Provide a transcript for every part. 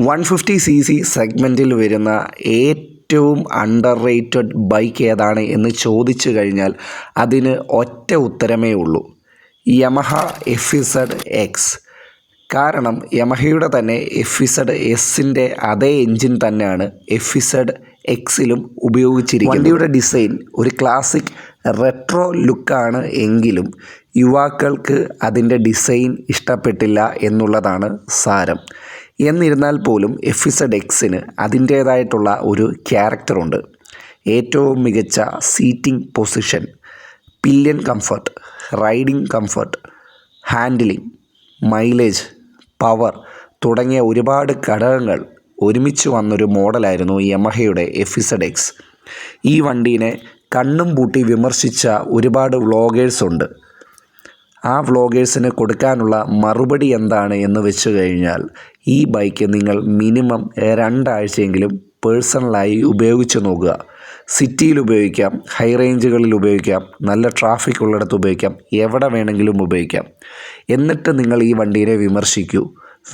150cc സെഗ്മെൻറ്റിൽ വരുന്ന ഏറ്റവും under rated bike ഏതാണ് എന്ന് ചോദിച്ചു കഴിഞ്ഞാൽ അതിന് ഒറ്റ ഉത്തരമേ ഉള്ളൂ, യമഹ FZX. കാരണം യമഹയുടെ തന്നെ FZSൻ്റെ അതേ എൻജിൻ തന്നെയാണ് FZXലും ഉപയോഗിച്ചിരിക്കുന്നത്. വണ്ടിയുടെ ഡിസൈൻ ഒരു ക്ലാസിക് റെട്രോ ലുക്കാണ് എങ്കിലും യുവാക്കൾക്ക് അതിൻ്റെ ഡിസൈൻ ഇഷ്ടപ്പെട്ടില്ല എന്നുള്ളതാണ് സാരം. എന്നിരുന്നാൽ പോലും FZXന് അതിൻ്റേതായിട്ടുള്ള ഒരു ക്യാരക്ടറുണ്ട്. ഏറ്റവും മികച്ച seating position, pillion comfort, riding comfort, handling, mileage, power തുടങ്ങിയ ഒരുപാട് ഘടകങ്ങൾ ഒരുമിച്ച് വന്നൊരു മോഡലായിരുന്നു യമഹയുടെ FZX. ഈ വണ്ടീനെ കണ്ണും പൂട്ടി വിമർശിച്ച ഒരുപാട് വ്ളോഗേഴ്സ് ഉണ്ട്. ആ വ്ളോഗേഴ്സിന് കൊടുക്കാനുള്ള മറുപടി എന്താണ് എന്ന് വെച്ച് കഴിഞ്ഞാൽ, ഈ ബൈക്ക് നിങ്ങൾ മിനിമം 2 ആഴ്ചയെങ്കിലും പേഴ്സണലായി ഉപയോഗിച്ച് നോക്കുക. സിറ്റിയിൽ ഉപയോഗിക്കാം, ഹൈ റേഞ്ചുകളിൽ ഉപയോഗിക്കാം, നല്ല ട്രാഫിക് ഉള്ളിടത്ത് ഉപയോഗിക്കാം, എവിടെ വേണമെങ്കിലും ഉപയോഗിക്കാം. എന്നിട്ട് നിങ്ങൾ ഈ വണ്ടീനെ വിമർശിക്കൂ.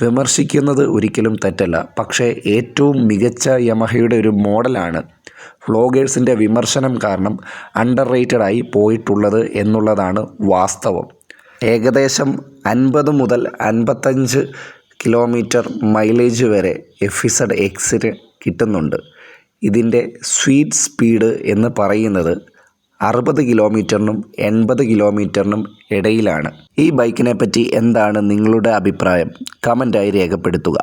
വിമർശിക്കുന്നത് ഒരിക്കലും തെറ്റല്ല, പക്ഷേ ഏറ്റവും മികച്ച യമഹയുടെ ഒരു മോഡലാണ് വ്ളോഗേഴ്സിൻ്റെ വിമർശനം കാരണം അണ്ടർ റേറ്റഡായി പോയിട്ടുള്ളത് എന്നുള്ളതാണ് വാസ്തവം. ഏകദേശം 50 മുതൽ 55 കിലോമീറ്റർ മൈലേജ് വരെ FZXന് കിട്ടുന്നുണ്ട്. ഇതിൻ്റെ സ്വീറ്റ് സ്പീഡ് എന്ന് പറയുന്നത് 60 കിലോമീറ്ററിനും 80 കിലോമീറ്ററിനും ഇടയിലാണ്. ഈ ബൈക്കിനെ പറ്റി എന്താണ് നിങ്ങളുടെ അഭിപ്രായം? കമൻ്റായി രേഖപ്പെടുത്തുക.